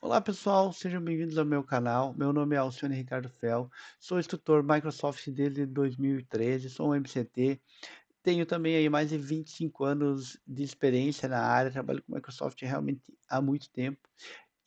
Olá pessoal, sejam bem-vindos ao meu canal. Meu nome é Alcione Ricardo Fel, sou instrutor Microsoft desde 2013, sou um MCT, tenho também aí mais de 25 anos de experiência na área, trabalho com Microsoft realmente há muito tempo.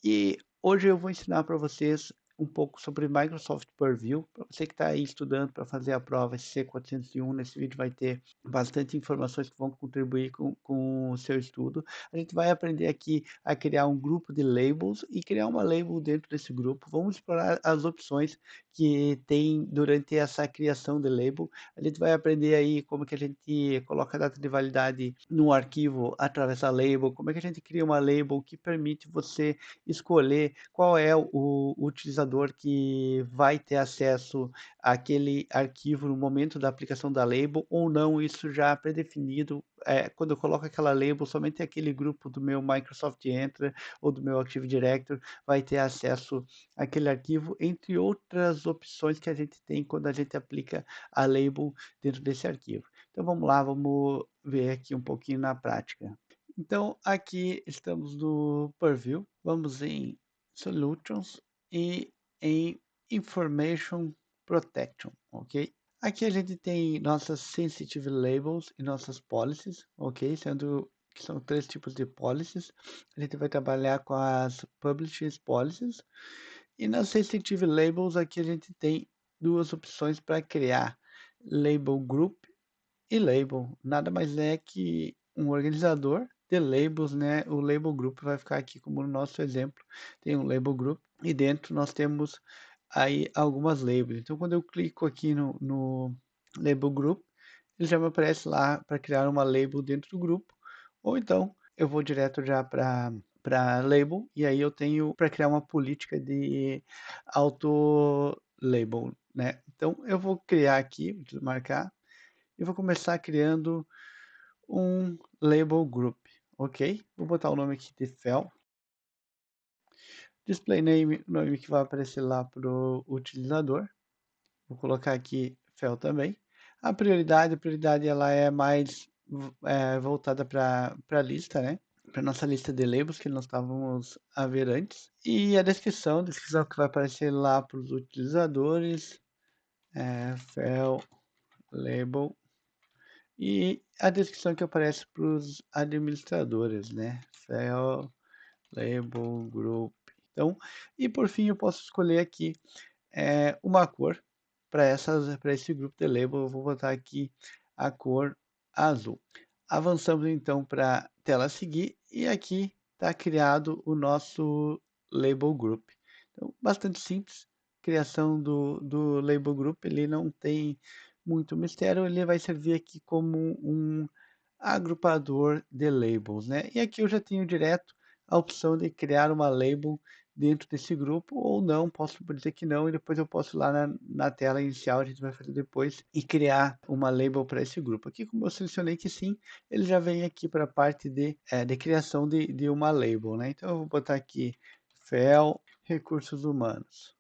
E hoje eu vou ensinar para vocês um pouco sobre Microsoft Purview. Para você que está aí estudando para fazer a prova SC401, nesse vídeo vai ter bastante informações que vão contribuir com o seu estudo. A gente vai aprender aqui a criar um grupo de labels e criar uma label dentro desse grupo. Vamos explorar as opções que tem durante essa criação de label. A gente vai aprender aí como que a gente coloca a data de validade no arquivo através da label, como é que a gente cria uma label que permite você escolher qual é o utilizador que vai ter acesso àquele arquivo no momento da aplicação da label ou não, isso já predefinido. Quando eu coloco aquela label, somente aquele grupo do meu Microsoft Entra ou do meu Active Directory vai ter acesso àquele arquivo, entre outras opções que a gente tem quando a gente aplica a label dentro desse arquivo. Então vamos lá, vamos ver aqui um pouquinho na prática. Então, aqui estamos no Purview, vamos em Solutions e em Information Protection, ok? Aqui a gente tem nossas Sensitive Labels e nossas Policies, ok? Sendo que são três tipos de policies. A gente vai trabalhar com as Publishes Policies. E nas Sensitive Labels, aqui a gente tem duas opções para criar Label Group e label nada mais é que um organizador de labels, né? O label group vai ficar aqui como no nosso exemplo. Tem um label group e dentro nós temos aí algumas labels. Então, quando eu clico aqui no label group, ele já me aparece lá para criar uma label dentro do grupo. Ou então, eu vou direto já para label e aí eu tenho para criar uma política de auto label, né? Então, eu vou criar aqui, vou marcar e vou começar criando um label group, ok? Vou botar o nome aqui de Fel. Display name, o nome que vai aparecer lá para o utilizador. Vou colocar aqui Fel também. A prioridade ela é mais voltada para a lista, né? Para nossa lista de labels que nós estávamos a ver antes. E a descrição que vai aparecer lá para os utilizadores, Fel label. E a descrição que aparece para os administradores, né? Cell, Label, Group. Então, e por fim eu posso escolher aqui uma cor para esse grupo de label. Eu vou botar aqui a cor azul. Avançamos então para a tela a seguir e aqui está criado o nosso Label Group. Então, bastante simples. Criação do Label Group, ele não tem muito mistério, ele vai servir aqui como um agrupador de labels, né? E aqui eu já tenho direto a opção de criar uma label dentro desse grupo ou não, posso dizer que não e depois eu posso ir lá na tela inicial, a gente vai fazer depois e criar uma label para esse grupo. Aqui como eu selecionei que sim, ele já vem aqui para a parte de criação de uma label, né? Então eu vou botar aqui FEL Recursos Humanos.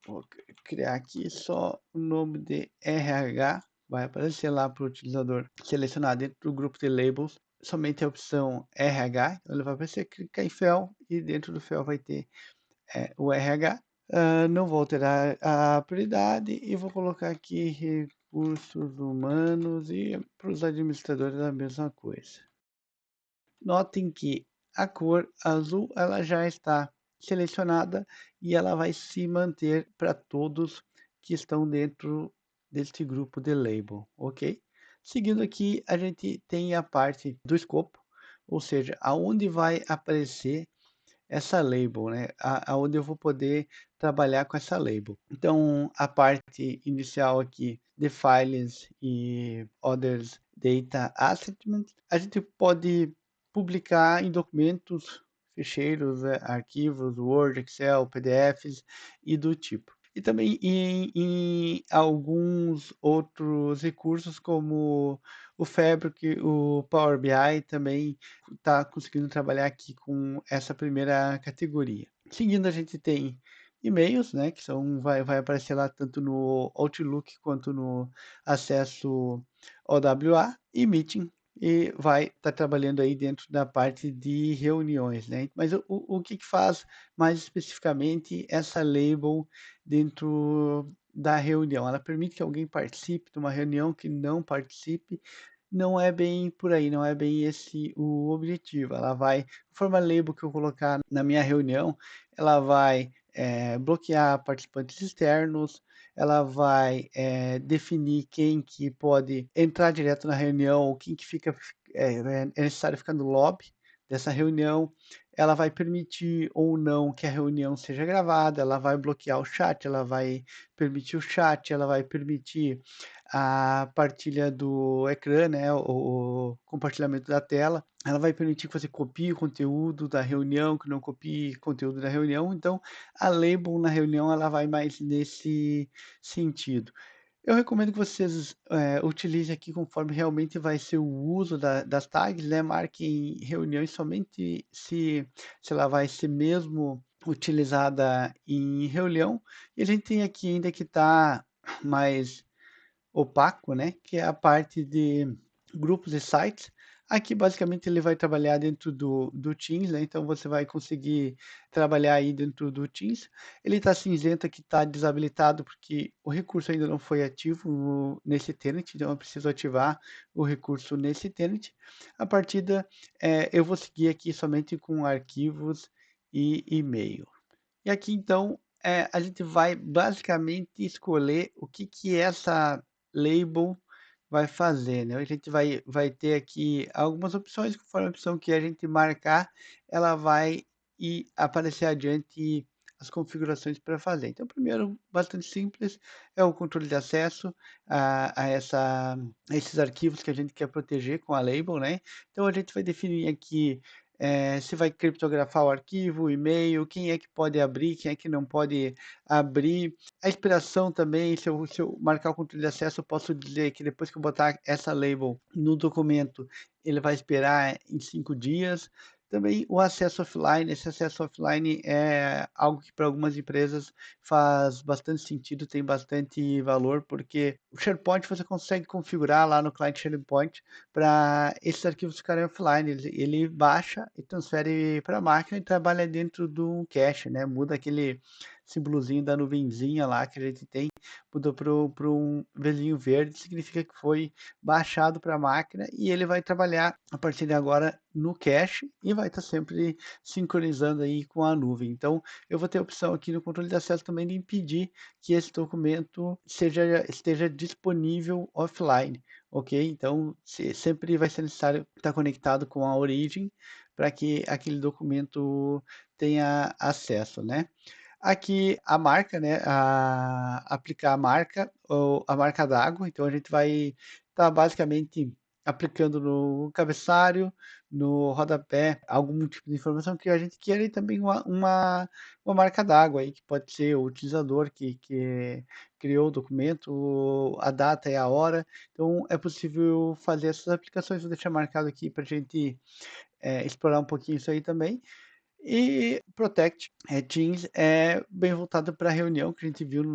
Vou criar aqui só o nome de RH, vai aparecer lá para o utilizador selecionar dentro do grupo de labels somente a opção RH, então ele vai aparecer, clicar em FEL e dentro do FEL vai ter o RH. Não vou alterar a prioridade e vou colocar aqui recursos humanos e para os administradores a mesma coisa. Notem que a cor azul ela já está selecionada e ela vai se manter para todos que estão dentro deste grupo de label, ok? Seguindo aqui, a gente tem a parte do escopo, ou seja, aonde vai aparecer essa label, né? Aonde eu vou poder trabalhar com essa label. Então, a parte inicial aqui de files e others data assets, a gente pode publicar em documentos, ficheiros, arquivos, Word, Excel, PDFs e do tipo. E também em alguns outros recursos como o Fabric, o Power BI também está conseguindo trabalhar aqui com essa primeira categoria. Seguindo, a gente tem e-mails, né, que vai aparecer lá tanto no Outlook quanto no acesso OWA, e Meeting, e vai estar trabalhando aí dentro da parte de reuniões, né. Mas o que que faz mais especificamente essa label dentro da reunião? Ela permite que alguém participe de uma reunião que não participe? Não é bem por aí, não é bem esse o objetivo. Ela vai, conforme a label que eu colocar na minha reunião, ela vai, bloquear participantes externos, ela vai, definir quem que pode entrar direto na reunião ou quem que fica é necessário ficar no lobby dessa reunião. Ela vai permitir ou não que a reunião seja gravada, ela vai bloquear o chat, ela vai permitir o chat, ela vai permitir a partilha do ecrã, né, o compartilhamento da tela. Ela vai permitir que você copie o conteúdo da reunião, que não copie conteúdo da reunião. Então, a label na reunião ela vai mais nesse sentido. Eu recomendo que vocês utilizem aqui conforme realmente vai ser o uso das tags, né? Marquem reuniões somente se ela vai ser mesmo utilizada em reunião. E a gente tem aqui ainda que está mais opaco, né? Que é a parte de grupos e sites. Aqui, basicamente, ele vai trabalhar dentro do Teams, né? Então, você vai conseguir trabalhar aí dentro do Teams. Ele está cinzento aqui, está desabilitado, porque o recurso ainda não foi ativo nesse tenant, então eu preciso ativar o recurso nesse tenant. A partida, eu vou seguir aqui somente com arquivos e e-mail. E aqui, então, a gente vai basicamente escolher o que que essa label vai fazer, né? A gente vai ter aqui algumas opções, conforme a opção que a gente marcar, ela vai aparecer adiante as configurações para fazer. Então, primeiro, bastante simples, é o controle de acesso a esses arquivos que a gente quer proteger com a label, né? Então, a gente vai definir aqui se vai criptografar o arquivo, o e-mail, quem é que pode abrir, quem é que não pode abrir. A expiração também, se eu marcar o controle de acesso, eu posso dizer que depois que eu botar essa label no documento, ele vai esperar em 5 dias. Também o acesso offline, esse acesso offline é algo que para algumas empresas faz bastante sentido, tem bastante valor, porque o SharePoint você consegue configurar lá no client SharePoint para esses arquivos ficarem offline. Ele baixa e transfere para a máquina e trabalha dentro do cache, né? Muda aquele símbolozinho da nuvenzinha lá que a gente tem, mudou para um vezinho verde, significa que foi baixado para a máquina e ele vai trabalhar a partir de agora no cache e vai estar sempre sincronizando aí com a nuvem. Então, eu vou ter a opção aqui no controle de acesso também de impedir que esse documento esteja disponível offline, ok? Então, sempre vai ser necessário estar conectado com a origem para que aquele documento tenha acesso, né? Aqui a marca, né? Aplicar a marca ou a marca d'água. Então a gente vai estar basicamente aplicando no cabeçalho, no rodapé, algum tipo de informação que a gente queira e também uma marca d'água aí, que pode ser o utilizador que criou o documento, a data e a hora. Então é possível fazer essas aplicações. Vou deixar marcado aqui para a gente explorar um pouquinho isso aí também. E Protect Teams é bem voltado para a reunião que a gente viu no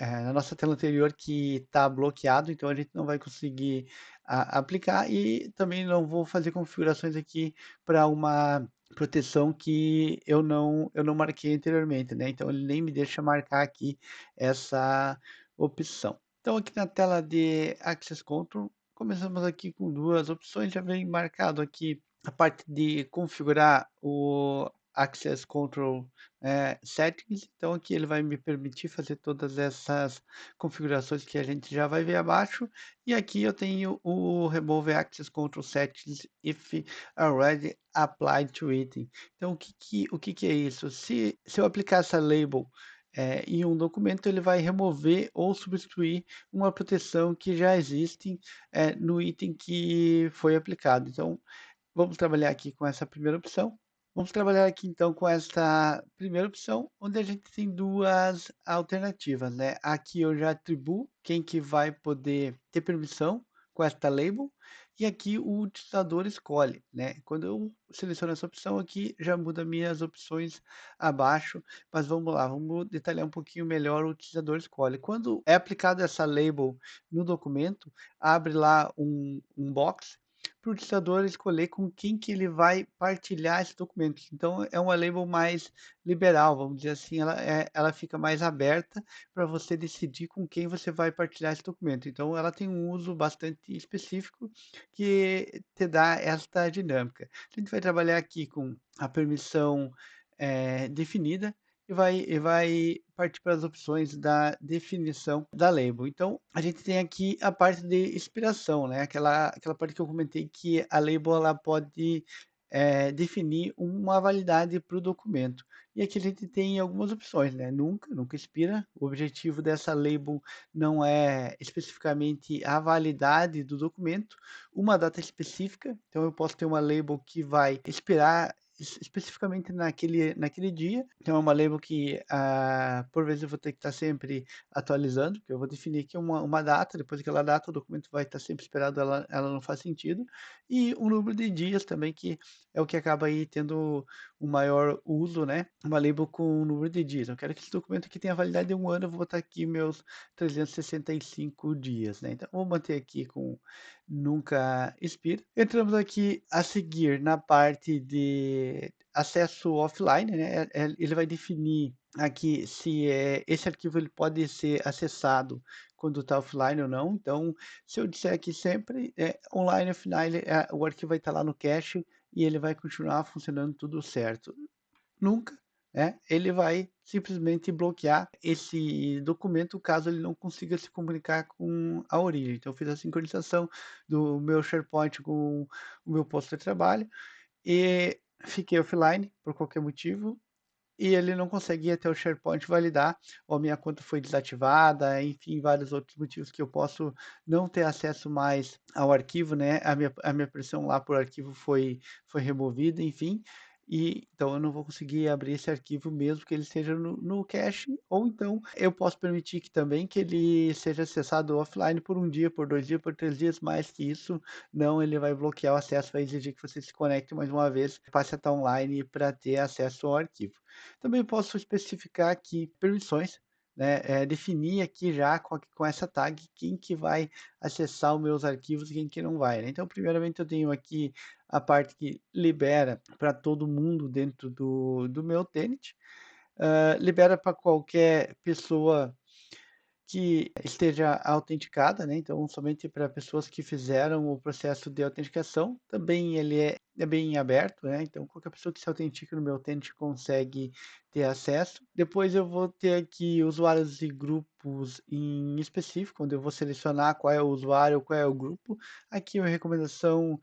na nossa tela anterior que está bloqueado, então a gente não vai conseguir aplicar e também não vou fazer configurações aqui para uma proteção que eu não marquei anteriormente, né? Então ele nem me deixa marcar aqui essa opção. Então aqui na tela de Access Control, começamos aqui com duas opções, já vem marcado aqui a parte de configurar o Access Control Settings. Então aqui ele vai me permitir fazer todas essas configurações que a gente já vai ver abaixo. E aqui eu tenho o Remove Access Control Settings if already applied to it. Então o que que é isso? Se eu aplicar essa label em um documento, ele vai remover ou substituir uma proteção que já existe no item que foi aplicado. Então, vamos trabalhar aqui com essa primeira opção. Vamos trabalhar aqui então com essa primeira opção, onde a gente tem duas alternativas, né? Aqui eu já atribuo quem que vai poder ter permissão com esta label, e aqui o utilizador escolhe, né? Quando eu seleciono essa opção aqui, já muda minhas opções abaixo, mas vamos lá, vamos detalhar um pouquinho melhor o utilizador escolhe. Quando é aplicada essa label no documento, abre lá um box para o utilizador escolher com quem que ele vai partilhar esse documento. Então, é uma label mais liberal, vamos dizer assim, ela fica mais aberta para você decidir com quem você vai partilhar esse documento. Então, ela tem um uso bastante específico que te dá esta dinâmica. A gente vai trabalhar aqui com a permissão definida e vai partir para as opções da definição da label. Então, a gente tem aqui a parte de expiração, né? Aquela parte que eu comentei que a label ela pode definir uma validade para o documento. E aqui a gente tem algumas opções, né? Nunca expira. O objetivo dessa label não é especificamente a validade do documento, uma data específica. Então, eu posso ter uma label que vai expirar especificamente naquele dia. Então, é uma label que, por vezes, eu vou ter que estar sempre atualizando, porque eu vou definir aqui uma data, depois daquela data o documento vai estar sempre esperado, ela não faz sentido. E o número de dias também, que é o que acaba aí tendo o maior uso, né? Uma label com o número de dias. Eu quero que esse documento aqui tenha validade de um ano, eu vou botar aqui meus 365 dias, né? Então, vou manter aqui com nunca expira. Entramos aqui a seguir na parte de acesso offline, né? Ele vai definir aqui se esse arquivo ele pode ser acessado quando está offline ou não. Então, se eu disser aqui sempre online, offline, o arquivo vai estar lá no cache e ele vai continuar funcionando tudo certo. Nunca, né? Ele vai simplesmente bloquear esse documento caso ele não consiga se comunicar com a origem. Então, eu fiz a sincronização do meu SharePoint com o meu posto de trabalho e fiquei offline por qualquer motivo e ele não consegue ir até o SharePoint validar, ou a minha conta foi desativada, enfim, vários outros motivos que eu posso não ter acesso mais ao arquivo, né? A minha pressão lá por arquivo foi removida, enfim. E então eu não vou conseguir abrir esse arquivo mesmo que ele esteja no cache, ou então eu posso permitir que também que ele seja acessado offline por um dia, por 2 dias, por 3 dias, mais que isso, não, ele vai bloquear o acesso, vai exigir que você se conecte mais uma vez, passe a estar online para ter acesso ao arquivo. Também posso especificar aqui permissões, né? Definir aqui já com essa tag quem que vai acessar os meus arquivos e quem que não vai, né? Então, primeiramente eu tenho aqui a parte que libera para todo mundo dentro do meu tenant, libera para qualquer pessoa que esteja autenticada, né? Então, somente para pessoas que fizeram o processo de autenticação. Também ele é bem aberto, né? Então, qualquer pessoa que se autentica no meu tenant consegue ter acesso. Depois eu vou ter aqui usuários e grupos em específico, onde eu vou selecionar qual é o usuário, qual é o grupo. Aqui a recomendação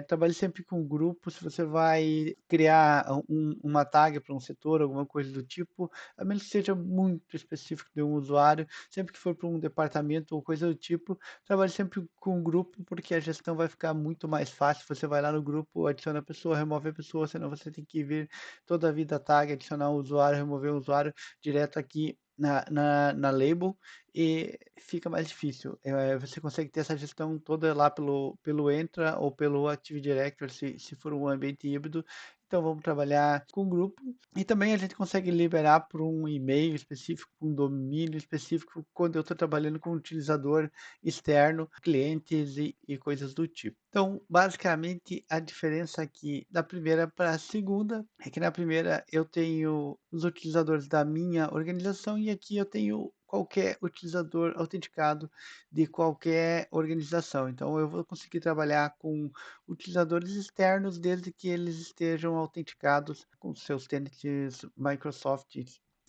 trabalhe sempre com grupo. Se você vai criar uma tag para um setor, alguma coisa do tipo, a menos que seja muito específico de um usuário, sempre que for para um departamento ou coisa do tipo, trabalhe sempre com um grupo, porque a gestão vai ficar muito mais fácil. Você vai lá no grupo, adiciona a pessoa, remove a pessoa, senão você tem que vir toda a vida tag, adicionar um usuário, remover um usuário direto aqui na label e fica mais difícil. Você consegue ter essa gestão toda lá pelo Entra ou pelo Active Directory, se for um ambiente híbrido. Então vamos trabalhar com grupo e também a gente consegue liberar por um e-mail específico, um domínio específico, quando eu estou trabalhando com um utilizador externo, clientes e coisas do tipo. Então, basicamente, a diferença aqui da primeira para a segunda é que na primeira eu tenho os utilizadores da minha organização e aqui eu tenho qualquer utilizador autenticado de qualquer organização. Então, eu vou conseguir trabalhar com utilizadores externos desde que eles estejam autenticados com seus tenants Microsoft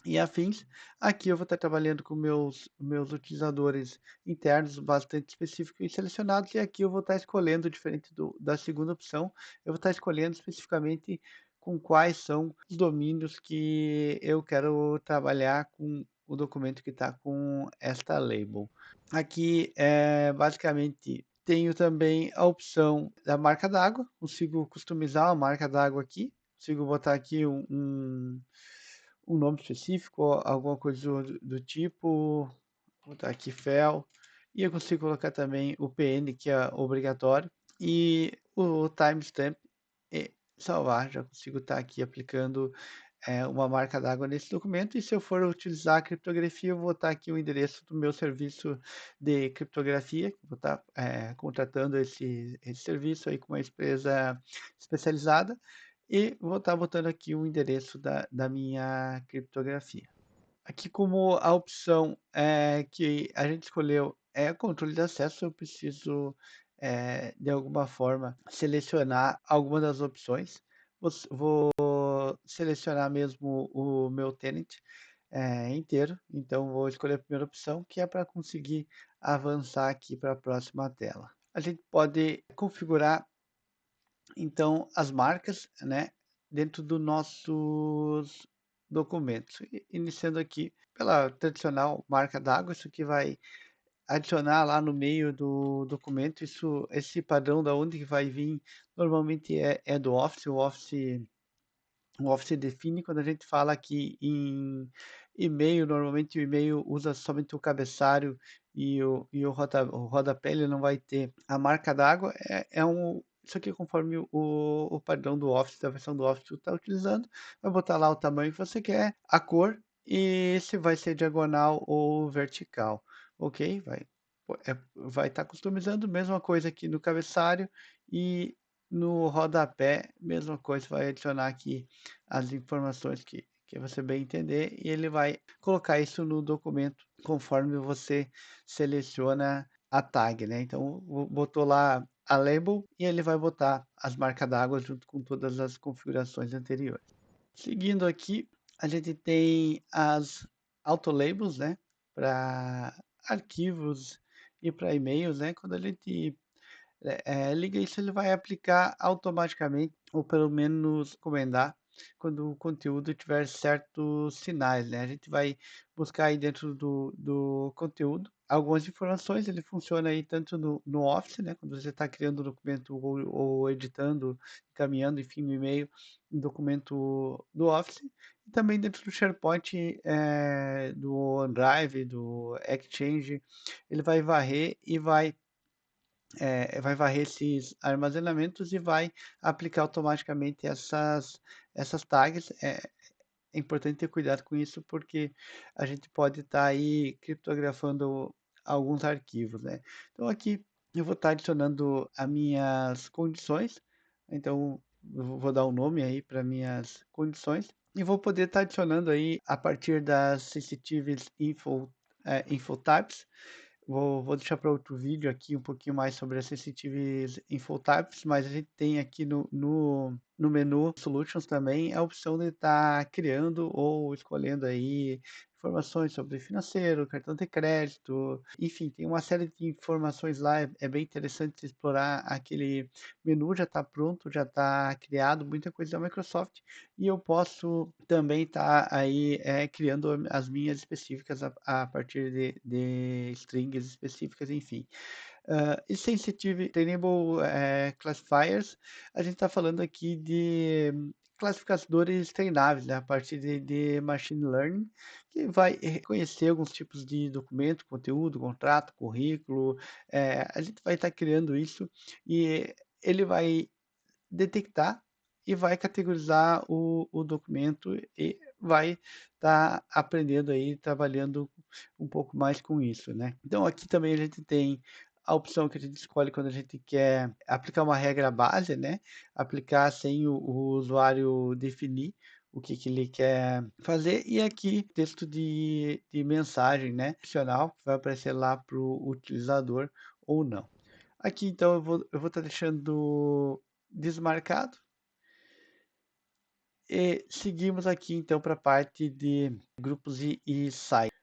e afins. Aqui eu vou estar trabalhando com meus utilizadores internos bastante específicos e selecionados, e aqui eu vou estar escolhendo, diferente da segunda opção, eu vou estar escolhendo especificamente com quais são os domínios que eu quero trabalhar com o documento que está com esta label. Aqui, basicamente, tenho também a opção da marca d'água, consigo customizar a marca d'água aqui, consigo botar aqui um nome específico, alguma coisa do tipo, vou botar aqui fel, e eu consigo colocar também o PN, que é obrigatório, e o timestamp e salvar. Já consigo estar aqui aplicando uma marca d'água nesse documento. E se eu for utilizar a criptografia, eu vou estar aqui o endereço do meu serviço de criptografia. Vou estar contratando esse serviço aí com uma empresa especializada e vou estar botando aqui o endereço da minha criptografia. Aqui, como a opção que a gente escolheu é controle de acesso, eu preciso, de alguma forma, selecionar alguma das opções. Vou selecionar mesmo o meu tenant inteiro, então vou escolher a primeira opção, que é para conseguir avançar aqui para a próxima tela. A gente pode configurar então as marcas, né, dentro dos nossos documentos. Iniciando aqui pela tradicional marca d'água, isso aqui vai adicionar lá no meio do documento, esse padrão da onde que vai vir, normalmente é do Office, o Office define. Quando a gente fala aqui em e-mail, normalmente o e-mail usa somente o cabeçalho e o rodapé, ele não vai ter a marca d'água. Isso aqui é conforme o padrão do Office, da versão do Office que você está utilizando. Vai botar lá o tamanho que você quer, a cor e se vai ser diagonal ou vertical. Ok? Vai estar customizando, mesma coisa aqui no cabeçalho e no rodapé, mesma coisa, vai adicionar aqui as informações que você bem entender e ele vai colocar isso no documento conforme você seleciona a tag, né? Então, botou lá a label e ele vai botar as marcas d'água junto com todas as configurações anteriores. Seguindo aqui, a gente tem as auto-labels, né? Para arquivos e para e-mails, né? Quando a gente liga isso, ele vai aplicar automaticamente, ou pelo menos recomendar, quando o conteúdo tiver certos sinais, né? A gente vai buscar aí dentro do conteúdo algumas informações. Ele funciona aí tanto no Office, né? Quando você está criando um documento ou editando, encaminhando, enfim, no e-mail, um documento do Office. E também dentro do SharePoint, do OneDrive, do Exchange, ele vai varrer e vai varrer esses armazenamentos e vai aplicar automaticamente essas tags. É importante ter cuidado com isso, porque a gente pode estar aí criptografando alguns arquivos, né? Então aqui eu vou estar adicionando as minhas condições, então eu vou dar um nome aí para minhas condições e vou poder estar adicionando aí a partir das sensitives info types. Vou deixar para outro vídeo aqui um pouquinho mais sobre as Sensitive Infotypes, mas a gente tem aqui no menu Solutions também a opção de estar criando ou escolhendo aí informações sobre financeiro, cartão de crédito, enfim, tem uma série de informações lá. É bem interessante explorar aquele menu. Já está pronto, já está criado, muita coisa da Microsoft, e eu posso também estar aí criando as minhas específicas a partir de strings específicas, enfim. E Sensitive Trainable Classifiers, a gente está falando aqui de classificadores treináveis, né, a partir de Machine Learning, que vai reconhecer alguns tipos de documento, conteúdo, contrato, currículo. A gente vai estar criando isso e ele vai detectar e vai categorizar o documento e vai estar aprendendo aí, trabalhando um pouco mais com isso, né? Então aqui também a gente tem a opção que a gente escolhe quando a gente quer aplicar uma regra base, né? Aplicar sem o usuário definir o que ele quer fazer. E aqui texto de mensagem, né? Opcional, que vai aparecer lá para o utilizador ou não. Aqui então eu vou estar deixando desmarcado. E seguimos aqui então para a parte de grupos e sites.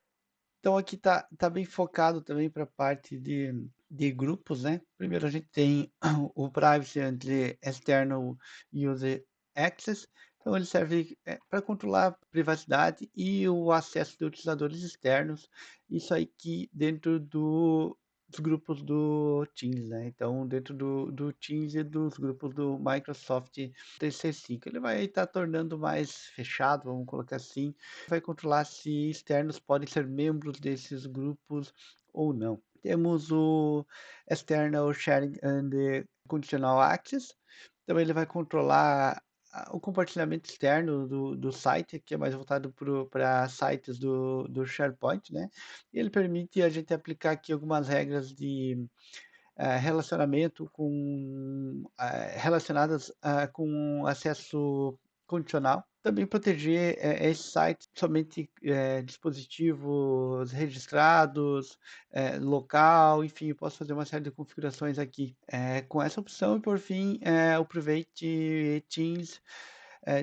Então aqui tá bem focado também para a parte de grupos, né? Primeiro a gente tem o Privacy and External User Access. Então ele serve para controlar a privacidade e o acesso de utilizadores externos. Isso aqui dentro dos grupos do Teams, né? Então dentro do Teams e dos grupos do Microsoft 365. Ele vai estar tornando mais fechado, vamos colocar assim. Vai controlar se externos podem ser membros desses grupos ou não. Temos o External Sharing and Conditional Access. Então ele vai controlar o compartilhamento externo do site, que é mais voltado para sites do SharePoint, né? E ele permite a gente aplicar aqui algumas regras de relacionamento relacionadas com acesso condicional. Também proteger esse site somente dispositivos registrados, local, enfim, eu posso fazer uma série de configurações aqui com essa opção. E por fim, o Private Teams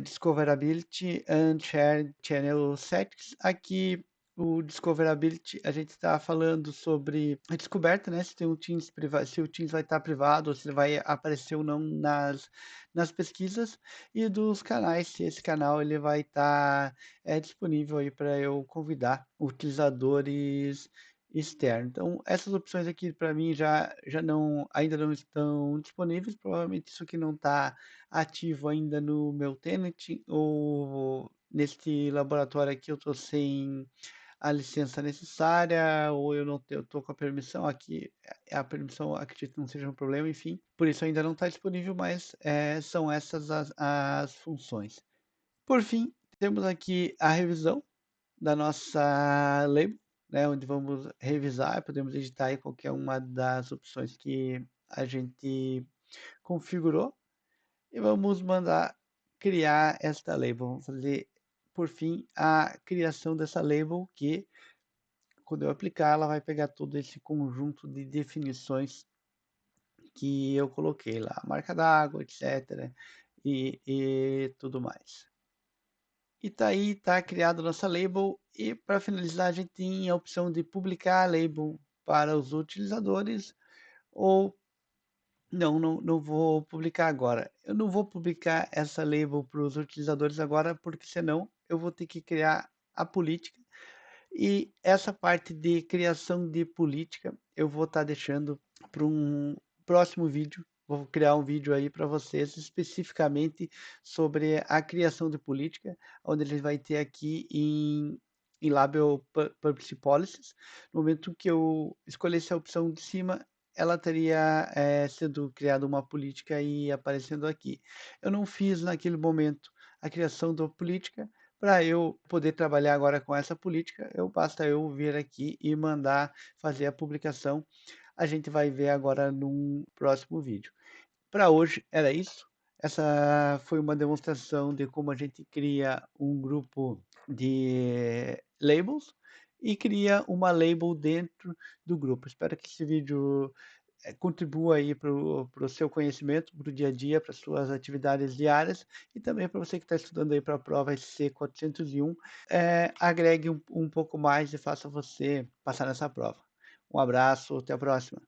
Discoverability and Shared Channel Settings. Aqui o Discoverability, a gente está falando sobre a descoberta, né? Se tem um Teams privado, se o Teams vai estar privado, ou se vai aparecer ou não nas pesquisas, e dos canais, se esse canal ele vai estar disponível aí para eu convidar utilizadores externos. Então, essas opções aqui para mim já não, ainda não estão disponíveis. Provavelmente isso aqui não está ativo ainda no meu tenant, ou neste laboratório aqui eu estou sem a licença necessária, ou eu não estou com a permissão aqui, a permissão acredito que não seja um problema, enfim, por isso ainda não está disponível, mas são essas as funções. Por fim, temos aqui a revisão da nossa label, né, onde vamos revisar, podemos editar aí qualquer uma das opções que a gente configurou. E vamos mandar criar esta label. Vamos fazer, por fim, a criação dessa label, que quando eu aplicar, ela vai pegar todo esse conjunto de definições que eu coloquei lá, marca d'água, etc. E tudo mais. E tá aí, tá criada a nossa label. E para finalizar, a gente tem a opção de publicar a label para os utilizadores, ou não vou publicar agora. Eu não vou publicar essa label para os utilizadores agora, porque senão eu vou ter que criar a política. E essa parte de criação de política eu vou estar deixando para um próximo vídeo. Vou criar um vídeo aí para vocês especificamente sobre a criação de política, onde ele vai ter aqui em Label Public Policies. No momento que eu escolhesse a opção de cima, ela teria sendo criada uma política e aparecendo aqui. Eu não fiz naquele momento a criação da política. Para eu poder trabalhar agora com essa política, basta eu vir aqui e mandar fazer a publicação. A gente vai ver agora num próximo vídeo. Para hoje era isso. Essa foi uma demonstração de como a gente cria um grupo de labels e cria uma label dentro do grupo. Espero que esse vídeo contribua aí para o seu conhecimento, para o dia a dia, para as suas atividades diárias, e também para você que está estudando aí para a prova SC 401, agregue um pouco mais e faça você passar nessa prova. Um abraço, até a próxima.